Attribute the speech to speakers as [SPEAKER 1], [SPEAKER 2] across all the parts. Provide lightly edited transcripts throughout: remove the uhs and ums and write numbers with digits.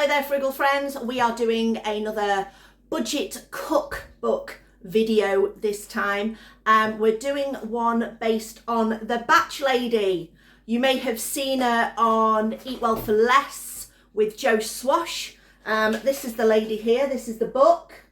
[SPEAKER 1] Hello there, Friggle friends. We are doing another budget cookbook video this time. We're doing one based on the Batch Lady. You may have seen her on Eat Well for Less with Joe Swash. This is the lady here. This is the book.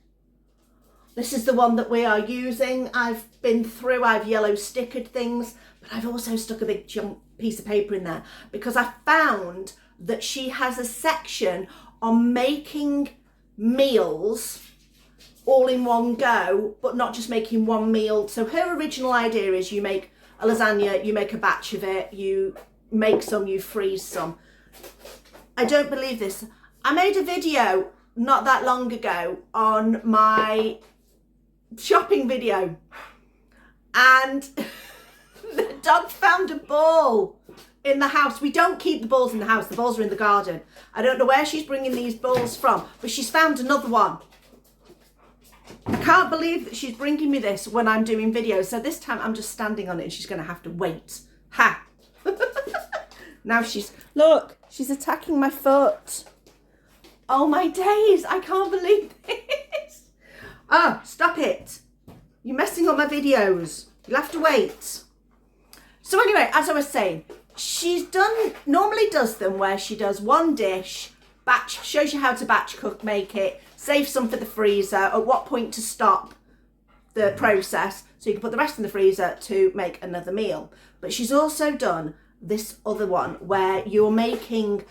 [SPEAKER 1] This is the one that we are using. I've been through, I've yellow stickered things, but I've also stuck a big chunk piece of paper in there because I found that she has a section on making meals all in one go, but not just making one meal. So her original idea is you make a lasagna, you make a batch of it, you make some, you freeze some. I don't believe this. I made a video not that long ago on my shopping video and the dog found a ball in the house. We don't keep the balls in the house. The balls are in the garden. I don't know where she's bringing these balls from, but she's found another one. I can't believe that she's bringing me this when I'm doing videos. So this time I'm just standing on it and she's going to have to wait. Ha! Now look, she's attacking my foot. Oh my days, I can't believe this. Oh, stop it. You're messing up my videos. You'll have to wait. So anyway, as I was saying, normally does them where she does one dish, batch, shows you how to batch cook, make it, save some for the freezer, at what point to stop the process so you can put the rest in the freezer to make another meal. But she's also done this other one where you're making,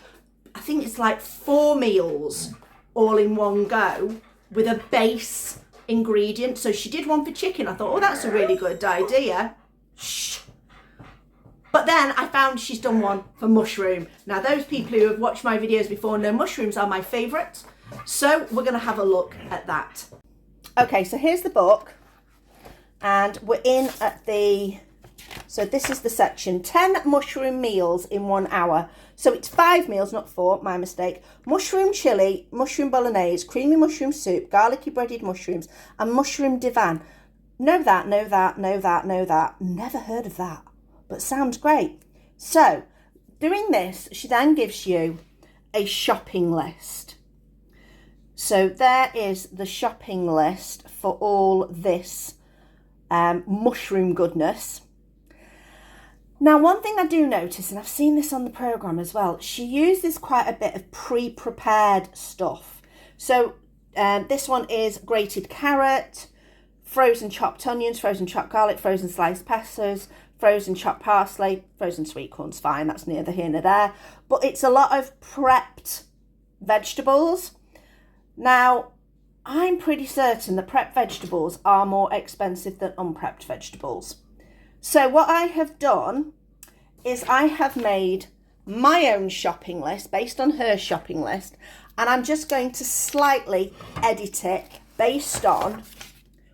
[SPEAKER 1] I think it's like 4 meals all in one go with a base ingredient. So she did one for chicken. I thought, oh, that's a really good idea. Shh. But then I found she's done one for mushroom. Now, those people who have watched my videos before know mushrooms are my favourite. So we're going to have a look at that. Okay, so here's the book. And we're in at so this is the section, 10 mushroom meals in 1 hour. So it's 5 meals, not 4, my mistake. Mushroom chili, mushroom bolognese, creamy mushroom soup, garlicky breaded mushrooms, and mushroom divan. Know that, know that, know that, know that. Never heard of that. But sounds great. So doing this, she then gives you a shopping list. So there is the shopping list for all this mushroom goodness. Now, one thing I do notice, and I've seen this on the programme as well, she uses quite a bit of pre-prepared stuff. So this one is grated carrot, frozen chopped onions, frozen chopped garlic, frozen sliced peppers, frozen chopped parsley, frozen sweet corn's fine, that's neither here nor there. But it's a lot of prepped vegetables. Now, I'm pretty certain the prepped vegetables are more expensive than unprepped vegetables. So what I have done is I have made my own shopping list based on her shopping list, and I'm just going to slightly edit it based on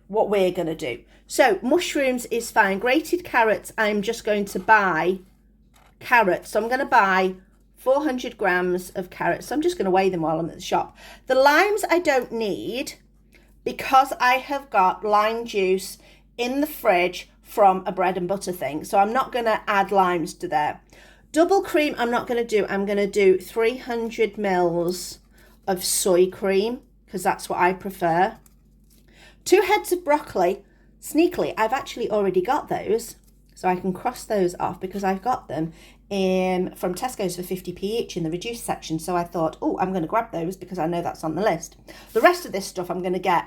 [SPEAKER 1] what we're going to do. So mushrooms is fine. Grated carrots, I'm just going to buy carrots. So I'm going to buy 400 grams of carrots. So I'm just going to weigh them while I'm at the shop. The limes I don't need because I have got lime juice in the fridge from a bread and butter thing. So I'm not going to add limes to there. Double cream I'm not going to do. I'm going to do 300 mils of soy cream because that's what I prefer. 2 heads of broccoli. Sneakily, I've actually already got those, so I can cross those off because I've got them from Tesco's for 50p each in the reduced section. So I thought, oh, I'm going to grab those because I know that's on the list. The rest of this stuff I'm going to get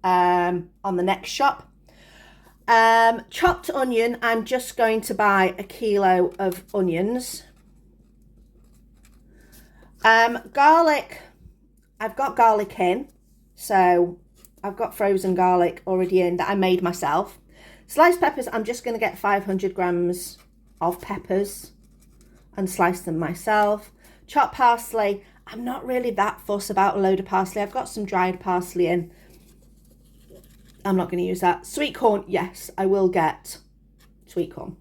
[SPEAKER 1] on the next shop. Chopped onion, I'm just going to buy 1 kilo of onions. Garlic, I've got garlic in, so I've got frozen garlic already in that I made myself. Sliced peppers, I'm just going to get 500 grams of peppers and slice them myself. Chopped parsley, I'm not really that fussed about a load of parsley. I've got some dried parsley in. I'm not going to use that. Sweet corn, yes, I will get sweet corn.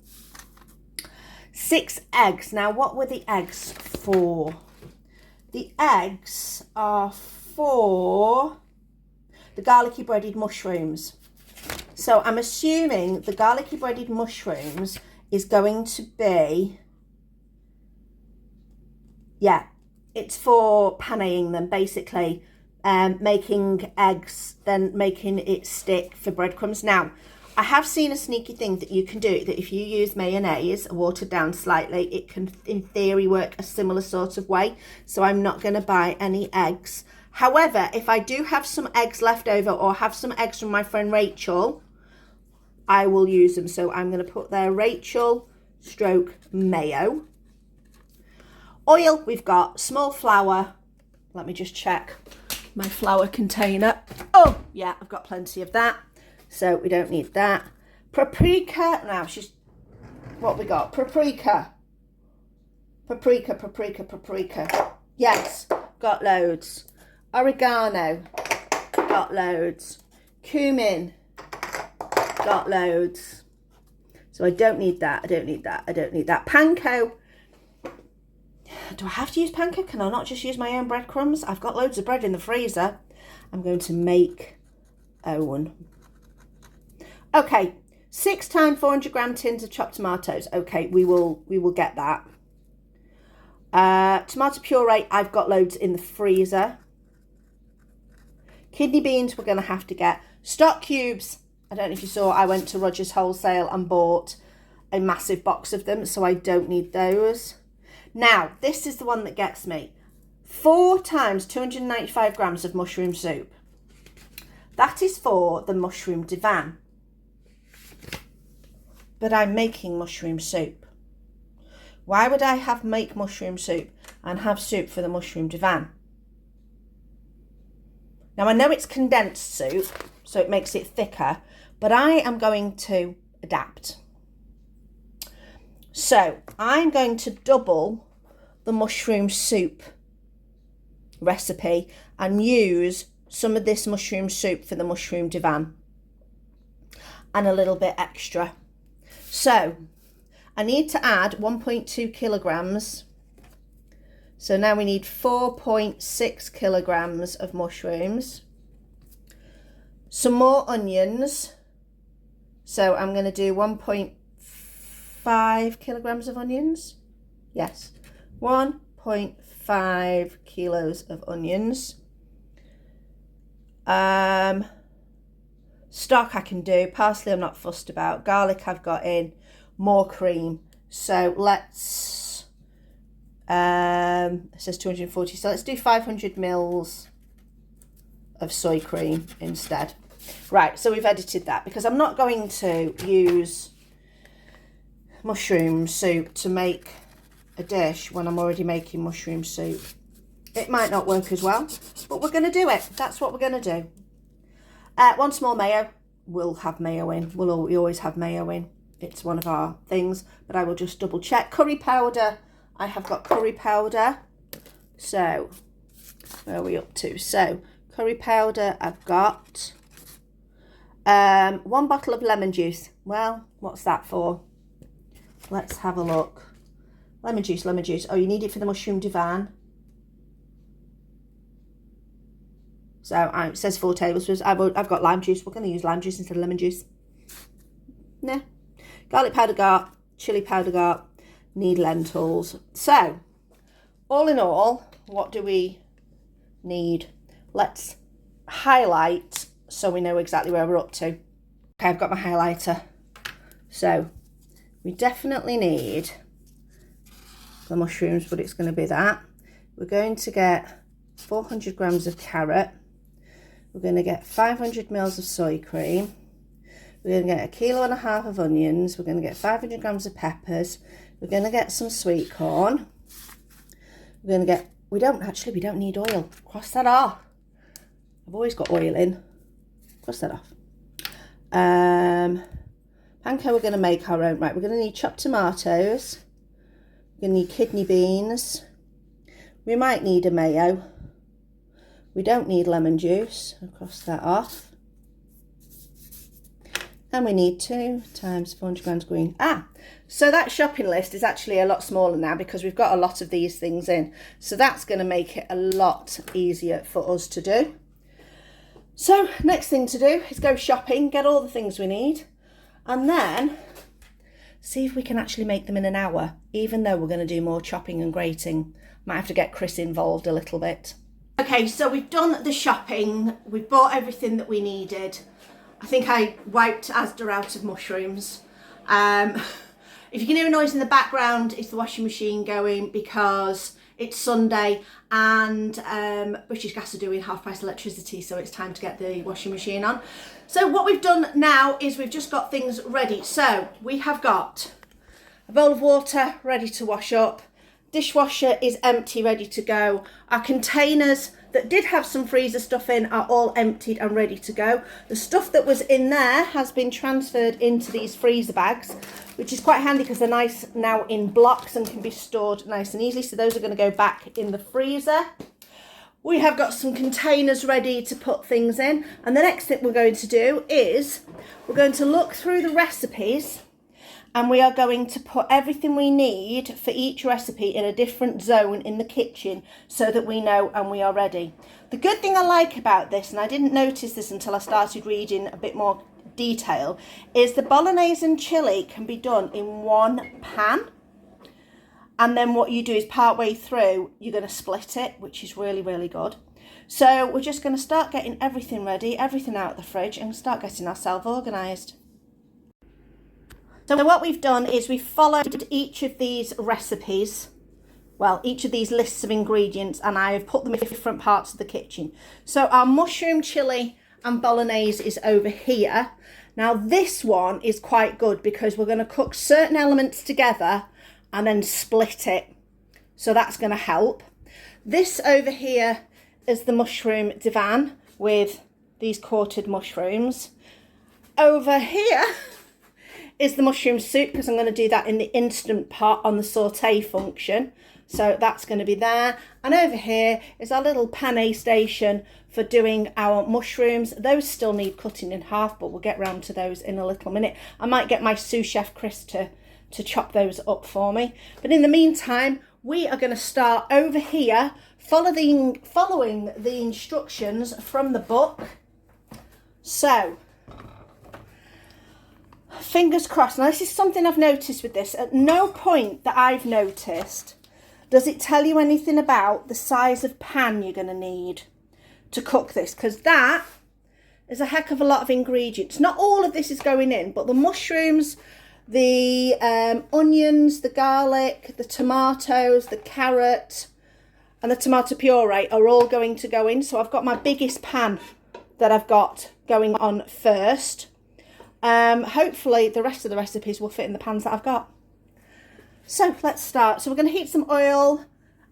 [SPEAKER 1] 6 eggs. Now, what were the eggs for? The eggs are for the garlicky breaded mushrooms. So I'm assuming the garlicky breaded mushrooms is going to be, yeah, it's for paneing them, basically, making eggs, then making it stick for breadcrumbs. Now, I have seen a sneaky thing that you can do, that if you use mayonnaise, watered down slightly, it can, in theory, work a similar sort of way. So I'm not going to buy any eggs. However, if I do have some eggs left over, or have some eggs from my friend Rachel, I will use them. So I'm going to put there Rachel stroke mayo. Oil, we've got small flour. Let me just check my flour container. Oh, yeah, I've got plenty of that. So we don't need that. Paprika. Now what we got? Paprika. Yes, got loads. Oregano, got loads. Cumin, got loads. So I don't need that. Panko. Do I have to use panko? Can I not just use my own breadcrumbs? I've got loads of bread in the freezer. I'm going to make own. Okay, 6 times 400 gram tins of chopped tomatoes. Okay, we will get that. Tomato puree, I've got loads in the freezer. Kidney beans, we're going to have to get. Stock cubes, I don't know if you saw, I went to Rogers Wholesale and bought a massive box of them, so I don't need those. Now, this is the one that gets me. 4 times 295 grams of mushroom soup. That is for the mushroom divan. But I'm making mushroom soup. Why would I make mushroom soup and have soup for the mushroom divan? Now, I know it's condensed soup, so it makes it thicker, but I am going to adapt. So I'm going to double the mushroom soup recipe and use some of this mushroom soup for the mushroom divan and a little bit extra. So I need to add 1.2 kilograms. So now we need 4.6 kilograms of mushrooms. Some more onions. So I'm going to do 1.5 kilograms of onions. Yes, 1.5 kilos of onions. Stock I can do. Parsley I'm not fussed about. Garlic I've got in. More cream. So let's, it says 240. So let's do 500 mils of soy cream instead. Right, so we've edited that because I'm not going to use mushroom soup to make a dish when I'm already making mushroom soup. It might not work as well, but we're going to do it. That's what we're going to do. 1 small mayo. We'll have mayo in. We always have mayo in. It's one of our things, but I will just double check. Curry powder. I have got curry powder. So, where are we up to? So, curry powder I've got. 1 bottle of lemon juice. Well, what's that for? Let's have a look. Lemon juice. Oh, you need it for the mushroom divan. So it says 4 tablespoons. I've got lime juice. We're going to use lime juice instead of lemon juice. Nah. Garlic powder got. Chili powder got. Need lentils. So, all in all, what do we need? Let's highlight so we know exactly where we're up to. Okay, I've got my highlighter. So, we definitely need the mushrooms, but it's going to be that. We're going to get 400 grams of carrot. We're going to get 500 mils of soy cream. We're going to get 1.5 kilos of onions. We're going to get 500 grams of peppers. We're going to get some sweet corn. We're going to get, we don't need oil. Cross that off. I've always got oil in. Cross that off. Panko we're going to make our own. Right, we're going to need chopped tomatoes. We're going to need kidney beans. We might need a mayo. We don't need lemon juice. I'll cross that off. And we need 2 times 400 grams green. So that shopping list is actually a lot smaller now because we've got a lot of these things in. So that's going to make it a lot easier for us to do. So next thing to do is go shopping, get all the things we need, and then see if we can actually make them in an hour, even though we're going to do more chopping and grating. Might have to get Chris involved a little bit. Okay, so we've done the shopping. We've bought everything that we needed. I think I wiped Asda out of mushrooms. If you can hear a noise in the background, it's the washing machine going because it's Sunday and British Gas are doing half price electricity, so it's time to get the washing machine on. So what we've done now is we've just got things ready. So we have got a bowl of water ready to wash up. Dishwasher is empty, ready to go. Our containers that did have some freezer stuff in are all emptied and ready to go. The stuff that was in there has been transferred into these freezer bags, which is quite handy because they're nice now in blocks and can be stored nice and easily. So those are going to go back in the freezer. We have got some containers ready to put things in. And the next thing we're going to do is we're going to look through the recipes and we are going to put everything we need for each recipe in a different zone in the kitchen so that we know and we are ready. The good thing I like about this, and I didn't notice this until I started reading a bit more detail, is the bolognese and chili can be done in one pan. And then what you do is part way through, you're going to split it, which is really, really good. So we're just going to start getting everything ready, everything out of the fridge, and start getting ourselves organised. So what we've done is we've followed each of these recipes, well, each of these lists of ingredients, and I have put them in different parts of the kitchen. So our mushroom chili and bolognese is over here. Now this one is quite good because we're going to cook certain elements together and then split it. So that's going to help. This over here is the mushroom divan with these quartered mushrooms. Over here is the mushroom soup because I'm going to do that in the instant pot on the saute function. So that's going to be there. And over here is our little pane station for doing our mushrooms. Those still need cutting in half, but we'll get round to those in a little minute. I might get my sous chef Chris to chop those up for me. But in the meantime, we are going to start over here following the instructions from the book. So fingers crossed. Now this is something I've noticed with this. At no point that I've noticed does it tell you anything about the size of pan you're going to need to cook this, because that is a heck of a lot of ingredients. Not all of this is going in, but the mushrooms, the onions, the garlic, the tomatoes, the carrot and the tomato puree are all going to go in. So I've got my biggest pan that I've got going on first. Hopefully the rest of the recipes will fit in the pans that I've got. So let's start. So we're going to heat some oil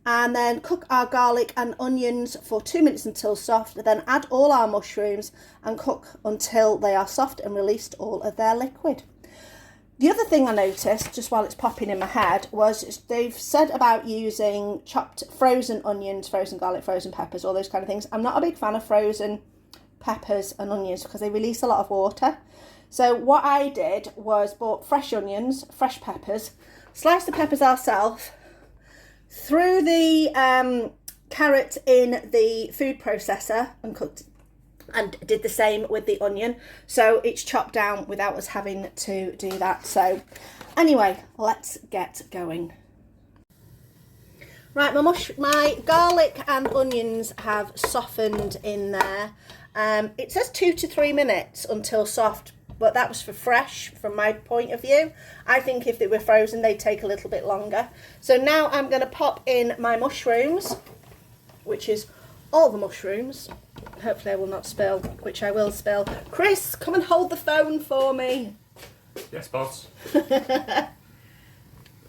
[SPEAKER 1] and then cook our garlic and onions for 2 minutes until soft. Then add all our mushrooms and cook until they are soft and released all of their liquid. The other thing I noticed, just while it's popping in my head, was they've said about using chopped frozen onions, frozen garlic, frozen peppers, all those kind of things. I'm not a big fan of frozen peppers and onions because they release a lot of water. So what I did was bought fresh onions, fresh peppers, sliced the peppers ourselves, threw the carrot in the food processor and cooked, and did the same with the onion. So it's chopped down without us having to do that. So anyway, let's get going. Right, my garlic and onions have softened in there. It says 2 to 3 minutes until soft, but that was for fresh from my point of view. I think if they were frozen, they'd take a little bit longer. So now I'm going to pop in my mushrooms, which is all the mushrooms. Hopefully I will not spill, which I will spill. Chris, come and hold the phone for me.
[SPEAKER 2] Yes, boss.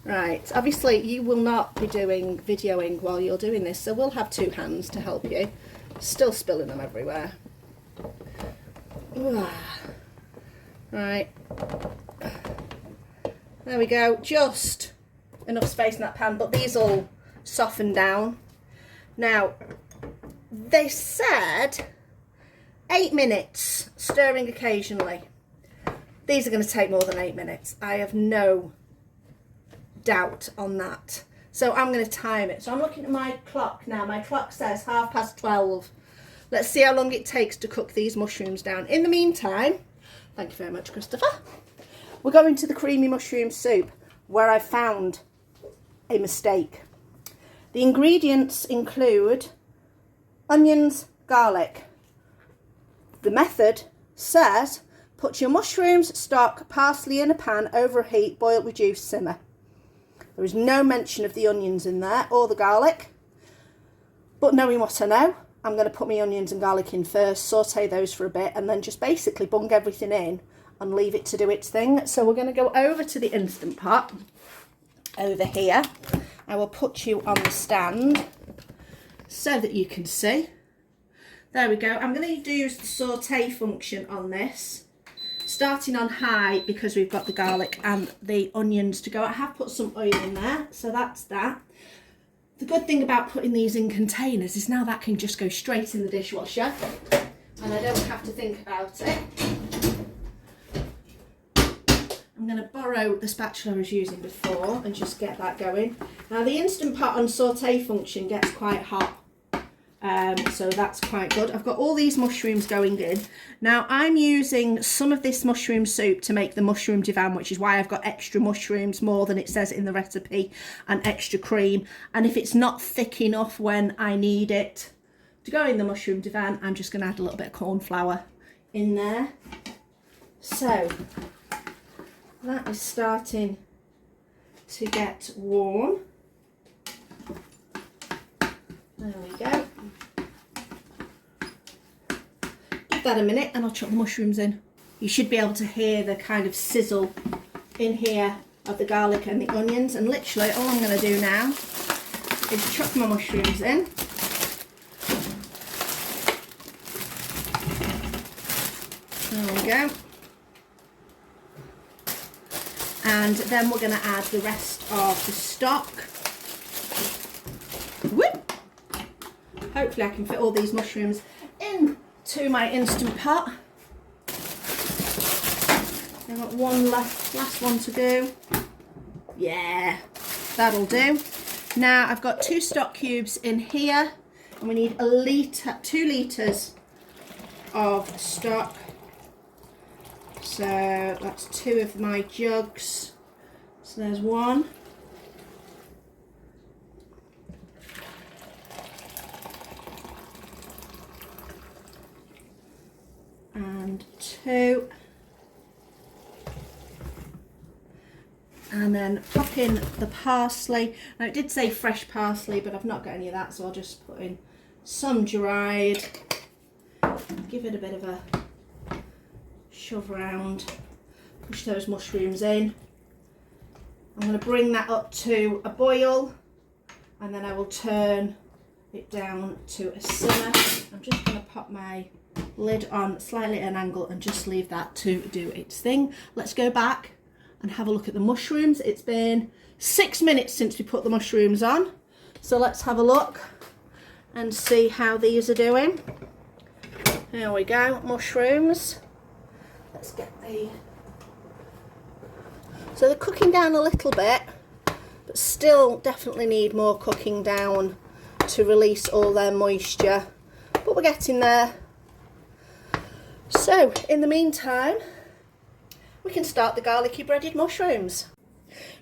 [SPEAKER 1] Right, obviously you will not be doing videoing while you're doing this, so we'll have 2 hands to help you. Still spilling them everywhere. Right, there we go, just enough space in that pan, but these all soften down. Now, they said 8 minutes, stirring occasionally. These are going to take more than 8 minutes. I have no doubt on that. So I'm going to time it. So I'm looking at my clock now. My clock says 12:30. Let's see how long it takes to cook these mushrooms down. In the meantime, thank you very much, Christopher. We're going to the creamy mushroom soup, where I found a mistake. The ingredients include onions, garlic. The method says put your mushrooms, stock, parsley in a pan, overheat, boil, reduce, simmer. There is no mention of the onions in there or the garlic, but knowing what I know, I'm going to put my onions and garlic in first, saute those for a bit, and then just basically bung everything in and leave it to do its thing. So we're going to go over to the Instant Pot over here. I will put you on the stand so that you can see. There we go. I'm going to use the saute function on this, starting on high because we've got the garlic and the onions to go. I have put some oil in there, so that's that. The good thing about putting these in containers is now that can just go straight in the dishwasher and I don't have to think about it. I'm going to borrow the spatula I was using before and just get that going. Now the Instant Pot on saute function gets quite hot, so that's quite good. I've got all these mushrooms going in. Now I'm using some of this mushroom soup to make the mushroom divan, which is why I've got extra mushrooms, more than it says in the recipe, and extra cream. And if it's not thick enough when I need it to go in the mushroom divan, I'm just going to add a little bit of corn flour in there. So that is starting to get warm. There we go. Give that a minute and I'll chuck the mushrooms in. You should be able to hear the kind of sizzle in here of the garlic and the onions, and literally all I'm going to do now is chuck my mushrooms in. There we go. And then we're going to add the rest of the stock. Whoop! Hopefully I can fit all these mushrooms into my Instant Pot. I've got one last one to do. Yeah, that'll do. Now I've got 2 stock cubes in here, and we need 2 litres of stock. So that's 2 of my jugs. So there's 1. And 2. And then pop in the parsley. Now it did say fresh parsley, but I've not got any of that, so I'll just put in some dried. Give it a bit of a shove around, push those mushrooms in. I'm going to bring that up to a boil, and then I will turn it down to a simmer. I'm just going to pop my lid on slightly at an angle and just leave that to do its thing. Let's go back and have a look at the mushrooms. It's been 6 minutes since we put the mushrooms on, so let's have a look and see how these are doing. There we go, mushrooms. Let's get the... So they're cooking down a little bit, but still definitely need more cooking down to release all their moisture, but we're getting there. So in the meantime, we can start the garlicky breaded mushrooms.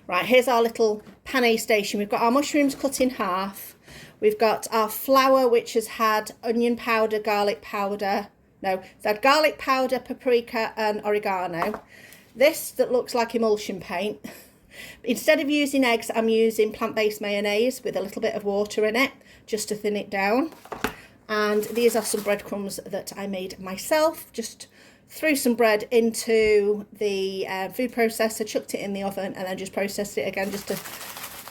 [SPEAKER 1] Right, here's our little panne station. We've got our mushrooms cut in half. We've got our flour, which has had onion powder, garlic powder. No, it's had garlic powder, paprika and oregano. This that looks like emulsion paint. Instead of using eggs, I'm using plant-based mayonnaise with a little bit of water in it, just to thin it down. And these are some breadcrumbs that I made myself. Just threw some bread into the food processor, chucked it in the oven, and then just processed it again just to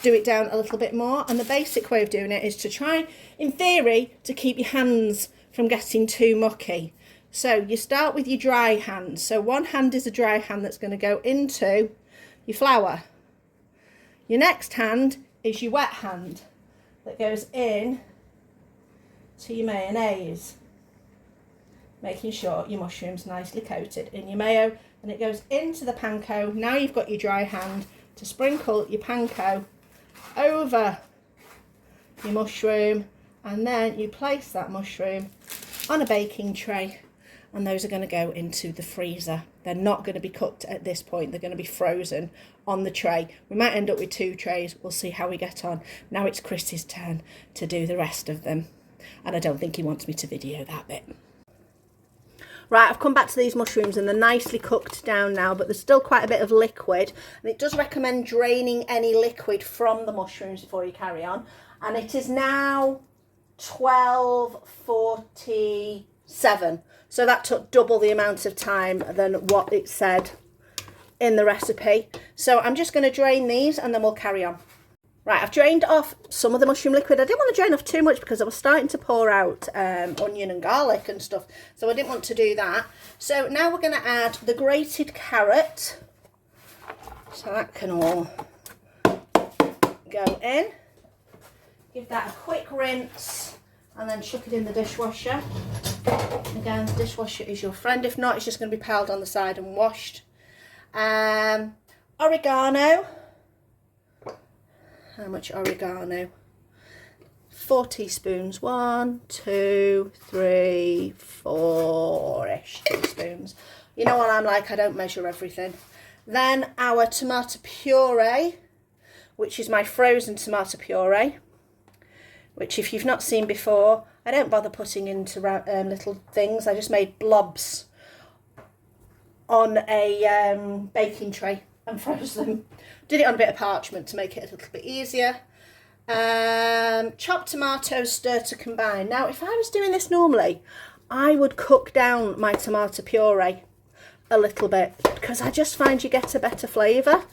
[SPEAKER 1] do it down a little bit more. And the basic way of doing it is to try, in theory, to keep your hands from getting too mucky. So you start with your dry hand. So one hand is a dry hand that's going to go into your flour. Your next hand is your wet hand that goes in to your mayonnaise, making sure your mushroom's nicely coated in your mayo, and it goes into the panko. Now you've got your dry hand to sprinkle your panko over your mushroom, and then you place that mushroom on a baking tray, and those are going to go into the freezer. They're not going to be cooked at this point. They're going to be frozen on the tray. We might end up with 2 trays. We'll see how we get on. Now it's Chris's turn to do the rest of them, and I don't think he wants me to video that bit. Right, I've come back to these mushrooms and they're nicely cooked down now, but there's still quite a bit of liquid, and it does recommend draining any liquid from the mushrooms before you carry on. And it is now 12:47, so that took double the amount of time than what it said in the recipe. So I'm just going to drain these and then we'll carry on. Right, I've drained off some of the mushroom liquid. I didn't want to drain off too much because I was starting to pour out onion and garlic and stuff, so I didn't want to do that. So now we're going to add the grated carrot, so that can all go in. Give that a quick rinse and then chuck it in the dishwasher. Again, the dishwasher is your friend. If not, it's just going to be piled on the side and washed. Oregano. How much oregano? 4 teaspoons. 1, 2, 3, 4-ish teaspoons. You know what I'm like, I don't measure everything. Then our tomato puree, which is my frozen tomato puree, which if you've not seen before, I don't bother putting into little things. I just made blobs on a baking tray and froze them. Did it on a bit of parchment to make it a little bit easier. Chopped tomatoes, stir to combine. Now, if I was doing this normally, I would cook down my tomato puree a little bit, because I just find you get a better flavour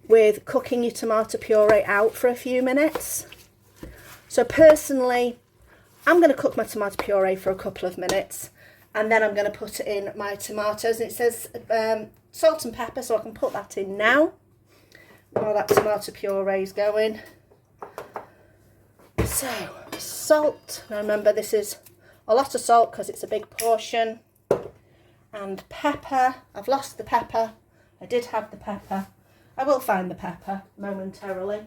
[SPEAKER 1] with cooking your tomato puree out for a few minutes. So personally, I'm going to cook my tomato puree for a couple of minutes, and then I'm going to put in my tomatoes. And it says salt and pepper, so I can put that in now while that tomato puree is going. So, salt. Now remember, this is a lot of salt because it's a big portion. And pepper. I've lost the pepper. I did have the pepper. I will find the pepper momentarily.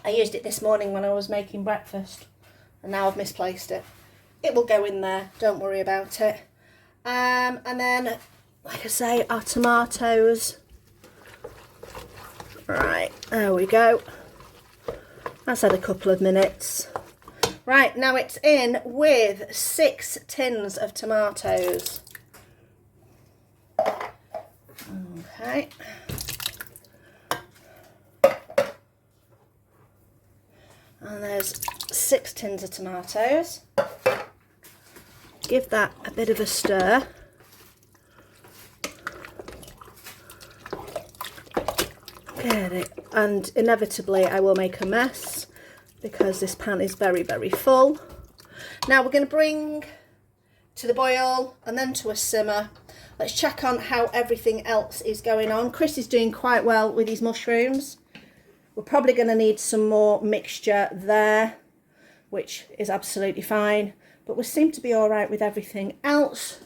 [SPEAKER 1] I used it this morning when I was making breakfast, and now I've misplaced it. It will go in there, don't worry about it. And then, like I say, our tomatoes. Right, there we go. That's had a couple of minutes. Right, now it's in with 6 tins of tomatoes. Okay. And there's 6 tins of tomatoes. Give that a bit of a stir. Get it. And inevitably I will make a mess because this pan is very, very full. Now we're going to bring to the boil and then to a simmer. Let's check on how everything else is going on. Chris is doing quite well with his mushrooms. We're probably going to need some more mixture there, which is absolutely fine. But we seem to be all right with everything else.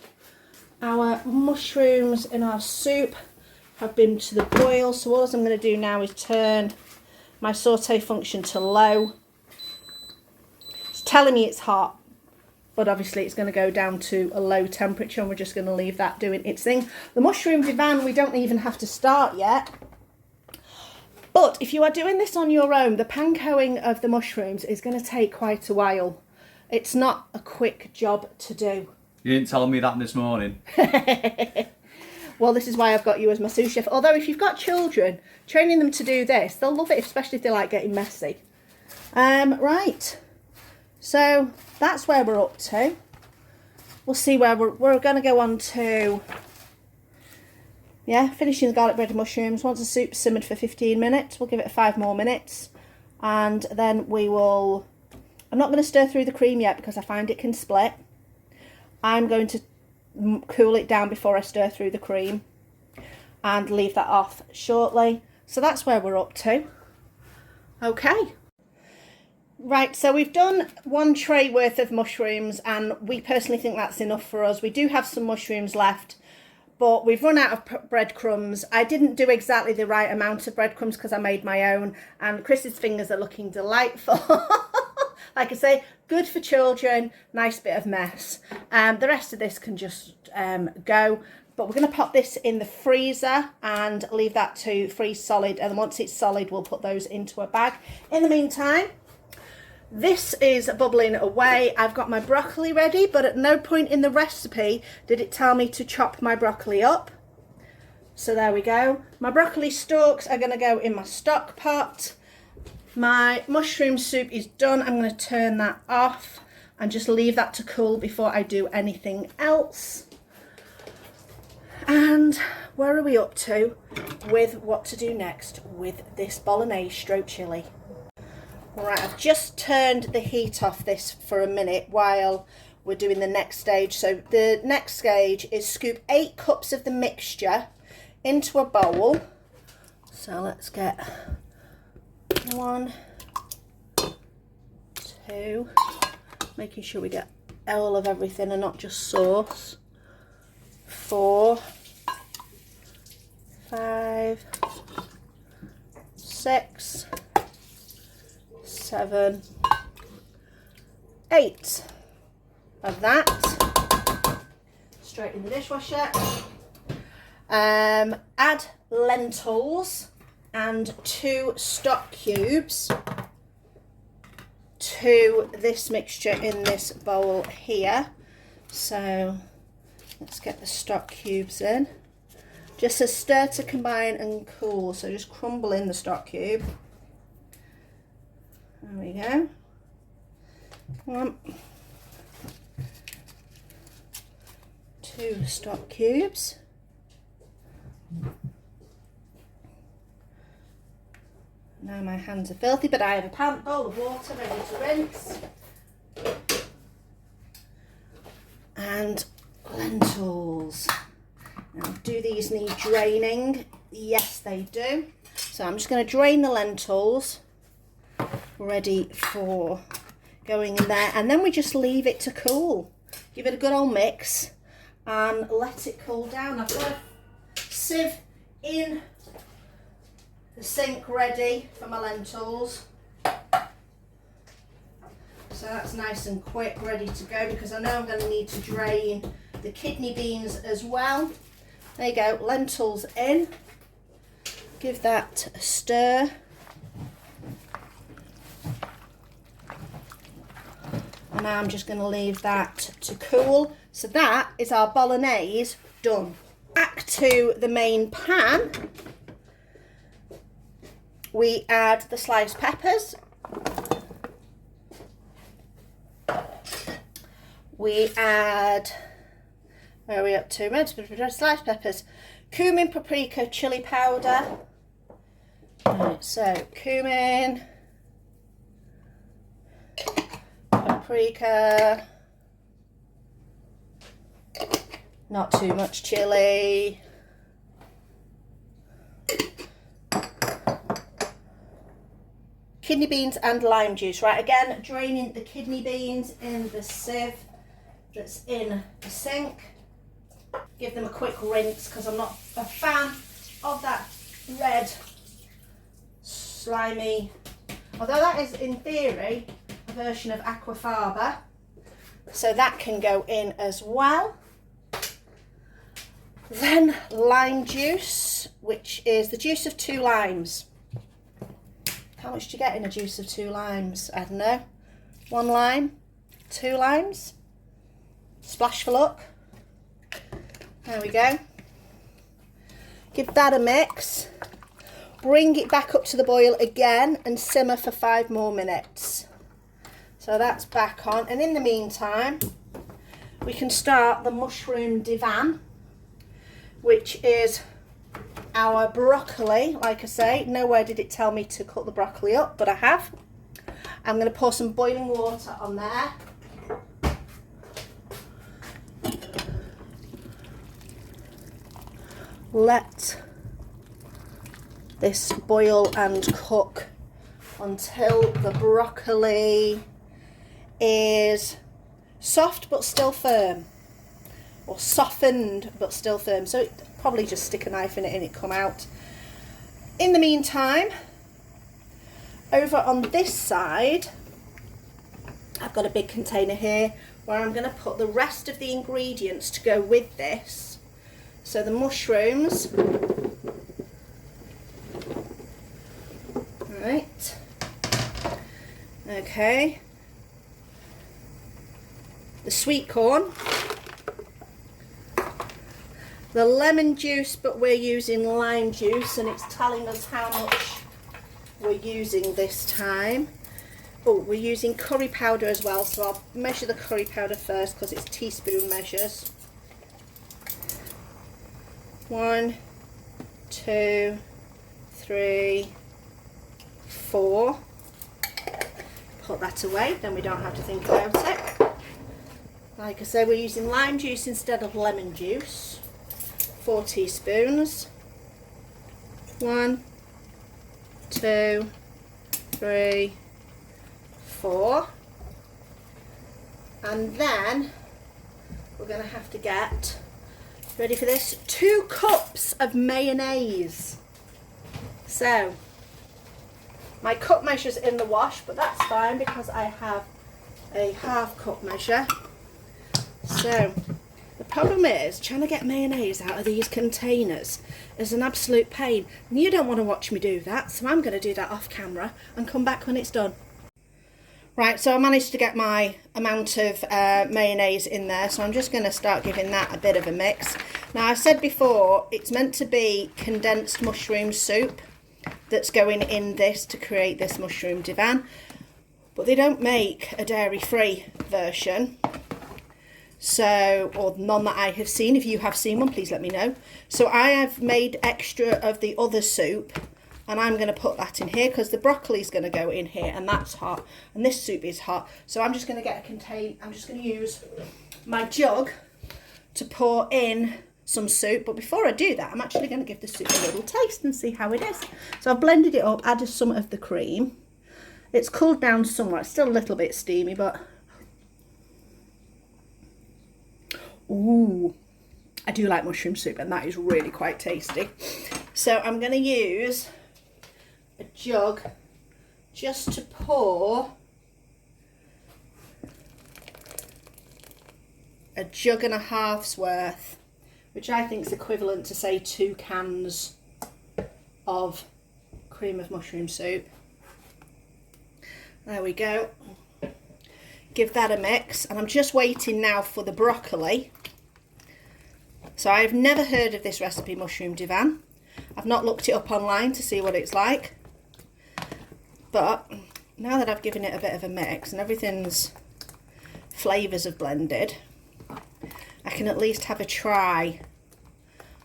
[SPEAKER 1] Our mushrooms in our soup have been to the boil. So all I'm going to do now is turn my saute function to low. It's telling me it's hot, but obviously it's going to go down to a low temperature, and we're just going to leave that doing its thing. The mushroom divan, we don't even have to start yet. But if you are doing this on your own, the pankoing of the mushrooms is going to take quite a while. It's not a quick job to do.
[SPEAKER 2] You didn't tell me that this morning.
[SPEAKER 1] Well, this is why I've got you as my sous chef. Although if you've got children, training them to do this, they'll love it, especially if they like getting messy. Right. So that's where we're up to. We'll see where we're going to go on to. Yeah, finishing the garlic bread and mushrooms. Once the soup's simmered for 15 minutes, we'll give it 5 more minutes. And then we will... I'm not going to stir through the cream yet because I find it can split. I'm going to cool it down before I stir through the cream and leave that off shortly. So that's where we're up to. Okay. Right, so we've done 1 tray worth of mushrooms, and we personally think that's enough for us. We do have some mushrooms left, but we've run out of breadcrumbs. I didn't do exactly the right amount of breadcrumbs because I made my own, and Chris's fingers are looking delightful. Like I say, good for children, nice bit of mess. The rest of this can just go. But we're going to pop this in the freezer and leave that to freeze solid. And once it's solid, we'll put those into a bag. In the meantime, this is bubbling away. I've got my broccoli ready, but at no point in the recipe did it tell me to chop my broccoli up. So there we go. My broccoli stalks are going to go in my stock pot. My mushroom soup is done. I'm going to turn that off and just leave that to cool before I do anything else. And where are we up to with what to do next with this bolognese stroke chilli? Right, I've just turned the heat off this for a minute while we're doing the next stage. So the next stage is scoop 8 cups of the mixture into a bowl. So let's get 1, 2, making sure we get all of everything and not just sauce. 4, 5, 6, 7, 8 of that. Straight in the dishwasher. Add lentils and 2 stock cubes to this mixture in this bowl here. So let's get the stock cubes in. Just a stir to combine and cool. So just crumble in the stock cube. There we go. 1, 2 stock cubes. Now my hands are filthy, but I have a bowl of water ready to rinse. And lentils. Now, do these need draining? Yes, they do. So I'm just going to drain the lentils, ready for going in there. And then we just leave it to cool. Give it a good old mix and let it cool down. I've got a sieve in the sink ready for my lentils. So that's nice and quick, ready to go, because I know I'm going to need to drain the kidney beans as well. There you go, lentils in. Give that a stir. And now I'm just going to leave that to cool. So that is our bolognese done. Back to the main pan. We add the sliced peppers. We add, where are we up to? Sliced peppers, cumin, paprika, chili powder. Right, so cumin, paprika, not too much chili. Kidney beans and lime juice. Right, again, draining the kidney beans in the sieve that's in the sink. Give them a quick rinse because I'm not a fan of that red slimy, although that is in theory a version of aquafaba, so that can go in as well. Then lime juice, which is the juice of 2 limes. How much do you get in a juice of 2 limes? I don't know. 1 lime, 2 limes. Splash for luck. There we go. Give that a mix. Bring it back up to the boil again and simmer for 5 more minutes. So that's back on. And in the meantime, we can start the mushroom divan, which is our broccoli. Like I say, nowhere did it tell me to cut the broccoli up, but I have. I'm going to pour some boiling water on there. Let this boil and cook until the broccoli is soft but still firm, or softened but still firm. So probably just stick a knife in it and it come out. In the meantime, over on this side, I've got a big container here where I'm going to put the rest of the ingredients to go with this. So the mushrooms, right, okay, the sweet corn, the lemon juice, but we're using lime juice and it's telling us how much we're using this time. Oh, we're using curry powder as well, so I'll measure the curry powder first because it's teaspoon measures. 1, 2, 3, 4. Put that away, then we don't have to think about it. Like I say, we're using lime juice instead of lemon juice. 4 teaspoons. 1, 2, 3, 4. And then we're going to have to get, ready for this, 2 cups of mayonnaise. So my cup measure's in the wash, but that's fine because I have a half cup measure. So the problem is trying to get mayonnaise out of these containers is an absolute pain. And you don't want to watch me do that, so I'm going to do that off camera and come back when it's done. Right, so I managed to get my amount of mayonnaise in there, so I'm just going to start giving that a bit of a mix. Now, I said before, it's meant to be condensed mushroom soup that's going in this to create this mushroom divan, but they don't make a dairy-free version, so, or none that I have seen. If you have seen one, please let me know. So I have made extra of the other soup, and I'm going to put that in here because the broccoli is going to go in here, and that's hot, and this soup is hot. So I'm just going to get a container. I'm just going to use my jug to pour in some soup. But before I do that, I'm actually going to give the soup a little taste and see how it is. So I've blended it up, added some of the cream. It's cooled down somewhat. It's still a little bit steamy, but ooh, I do like mushroom soup, and that is really quite tasty. So I'm going to use a jug just to pour a jug and a half's worth, which I think is equivalent to, say, 2 cans of cream of mushroom soup. There we go. Give that a mix, and I'm just waiting now for the broccoli. So I've never heard of this recipe, mushroom divan. I've not looked it up online to see what it's like, but now that I've given it a bit of a mix and everything's flavours have blended, I can at least have a try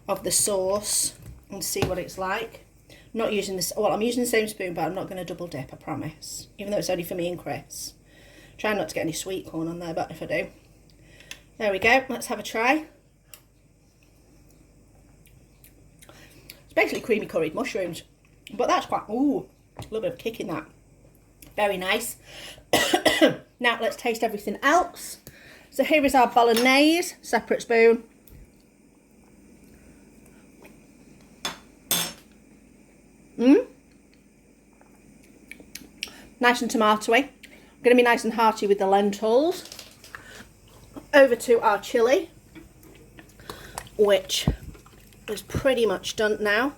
[SPEAKER 1] of the sauce and see what it's like. Not using this, well, I'm using the same spoon, but I'm not going to double dip, I promise, even though it's only for me and Chris. Try not to get any sweet corn on there, but if I do. There we go, let's have a try. It's basically creamy curried mushrooms, but that's quite, ooh, a little bit of kick in that. Very nice. Now let's taste everything else. So here is our bolognese, separate spoon. Nice and tomatoey. Going to be nice and hearty with the lentils. Over to our chilli, which is pretty much done now.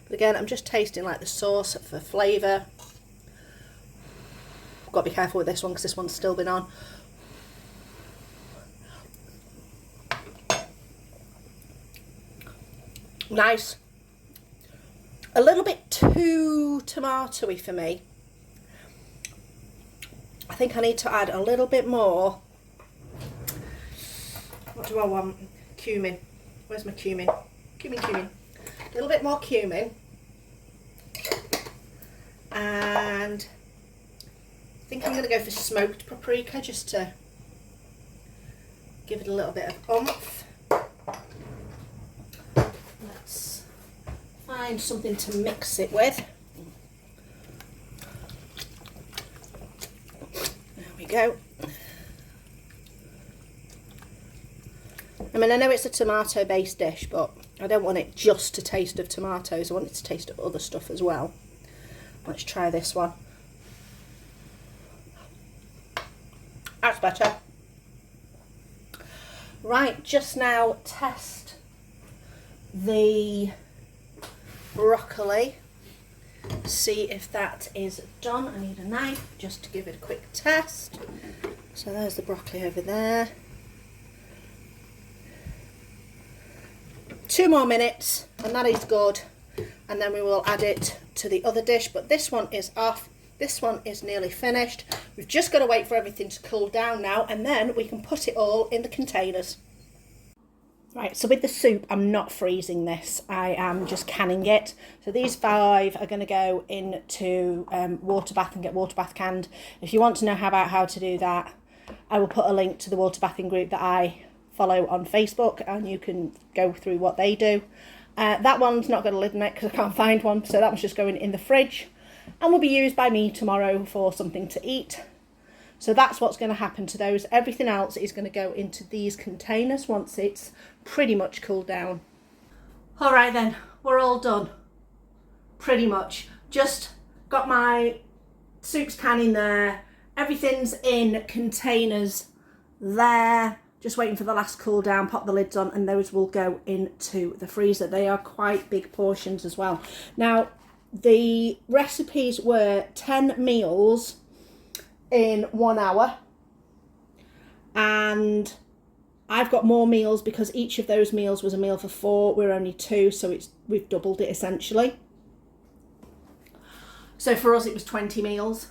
[SPEAKER 1] But again, I'm just tasting like the sauce for flavour. Got to be careful with this one because this one's still been on. Nice. A little bit too tomatoey for me. I think I need to add a little bit more. What do I want? Cumin. Where's my cumin? Cumin. A little bit more cumin. And I think I'm going to go for smoked paprika just to give it a little bit of oomph. Let's find something to mix it with. Go. I mean, I know it's a tomato based dish, but I don't want it just to taste of tomatoes. I want it to taste of other stuff as well. Let's try this one. That's better. Right, just now test the broccoli. See if that is done. I need a knife just to give it a quick test. So there's the broccoli over there. 2 more minutes and that is good. And then we will add it to the other dish. But this one is off. This one is nearly finished. We've just got to wait for everything to cool down now, and then we can put it all in the containers. Right, so with the soup, I'm not freezing this. I am just canning it. So these 5 are going to go into water bath and get water bath canned. If you want to know about how to do that, I will put a link to the water bathing group that I follow on Facebook, and you can go through what they do. That one's not got a lid on it because I can't find one, so that one's just going in the fridge and will be used by me tomorrow for something to eat. So that's what's going to happen to those. Everything else is going to go into these containers once it's pretty much cooled down. All right then, we're all done. Pretty much. Just got my soup's can in there. Everything's in containers there. Just waiting for the last cool down, pop the lids on, and those will go into the freezer. They are quite big portions as well. Now, the recipes were 10 meals in 1 hour, and I've got more meals because each of those meals was a meal for 4. We're only 2, so we've doubled it essentially. So for us it was 20 meals.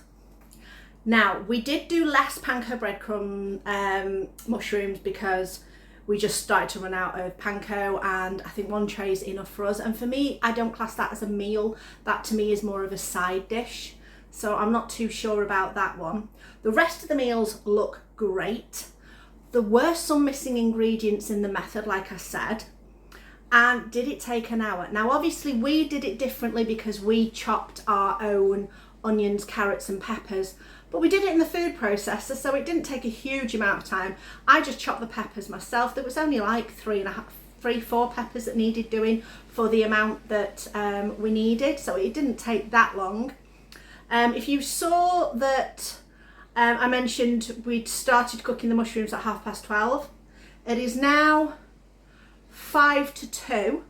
[SPEAKER 1] Now we did do less panko breadcrumb mushrooms because we just started to run out of panko, and I think 1 tray is enough for us. And for me, I don't class that as a meal. That to me is more of a side dish. So I'm not too sure about that one. The rest of the meals look great. There were some missing ingredients in the method, like I said. And did it take an hour? Now, obviously we did it differently because we chopped our own onions, carrots and peppers. But we did it in the food processor, so it didn't take a huge amount of time. I just chopped the peppers myself. There was only like 3-4 peppers that needed doing for the amount that we needed, so it didn't take that long. If you saw that I mentioned we'd started cooking the mushrooms at 12:30. It is now 5 to 2,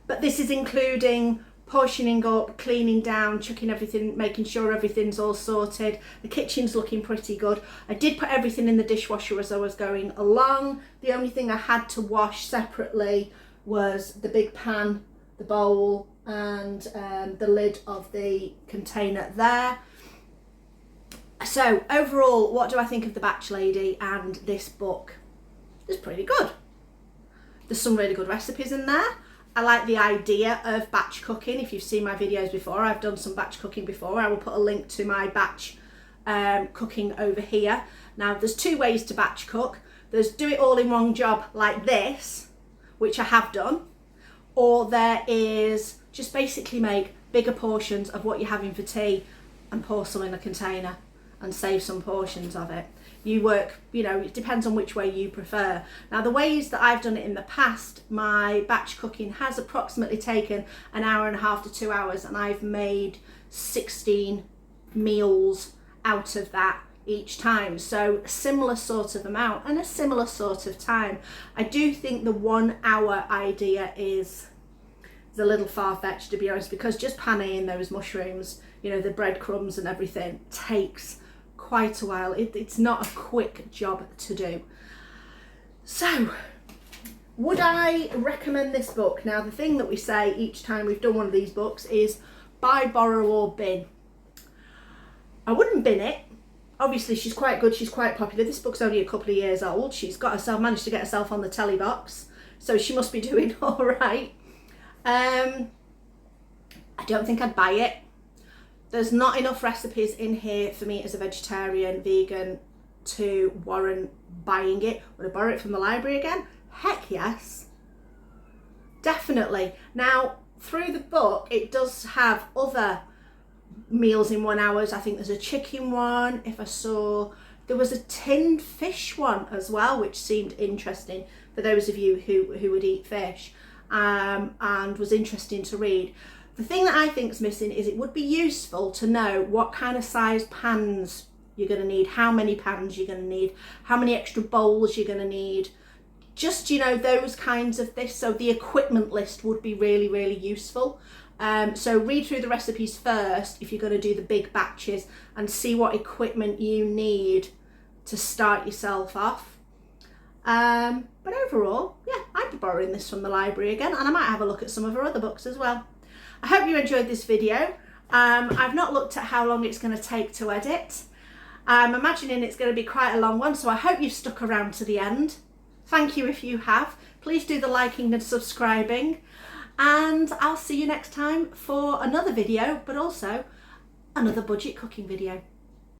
[SPEAKER 1] but this is including portioning up, cleaning down, chucking everything, making sure everything's all sorted. The kitchen's looking pretty good. I did put everything in the dishwasher as I was going along. The only thing I had to wash separately was the big pan, the bowl, and the lid of the container there. So overall, what do I think of The Batch Lady and this book? It's pretty good. There's some really good recipes in there. I like the idea of batch cooking. If you've seen my videos before, I've done some batch cooking before. I will put a link to my batch cooking over here. Now, there's 2 ways to batch cook. There's do it all in one job like this, which I have done, or there is just basically make bigger portions of what you're having for tea and pour some in a container and save some portions of it. You work, it depends on which way you prefer. Now, the ways that I've done it in the past, my batch cooking has approximately taken 1.5 hours to 2 hours, and I've made 16 meals out of that each time. So a similar sort of amount and a similar sort of time. I do think the 1 hour idea is a little far-fetched, to be honest, because just paneing those mushrooms, the breadcrumbs and everything takes quite a while. It's not a quick job to do. So, would I recommend this book? Now, the thing that we say each time we've done one of these books is buy, borrow or bin. I wouldn't bin it. Obviously, she's quite good. She's quite popular. This book's only a couple of years old. She's managed to get herself on the telly box, so she must be doing all right. I don't think I'd buy it. There's not enough recipes in here for me as a vegetarian, vegan, to warrant buying it. Would I borrow it from the library again? Heck yes. Definitely. Now, through the book, it does have other meals in 1 hour. I think there's a chicken one. There was a tinned fish one as well, which seemed interesting for those of you who would eat fish, and was interesting to read. The thing that I think is missing is it would be useful to know what kind of size pans you're going to need, how many pans you're going to need, how many extra bowls you're going to need, just, you know, those kinds of this. So the equipment list would be really, really useful. So read through the recipes first if you're going to do the big batches and see what equipment you need to start yourself off. But overall, yeah, I'd be borrowing this from the library again, and I might have a look at some of her other books as well. I hope you enjoyed this video. I've not looked at how long it's going to take to edit. I'm imagining it's going to be quite a long one, so I hope you've stuck around to the end. Thank you if you have. Please do the liking and subscribing, and I'll see you next time for another video, but also another budget cooking video.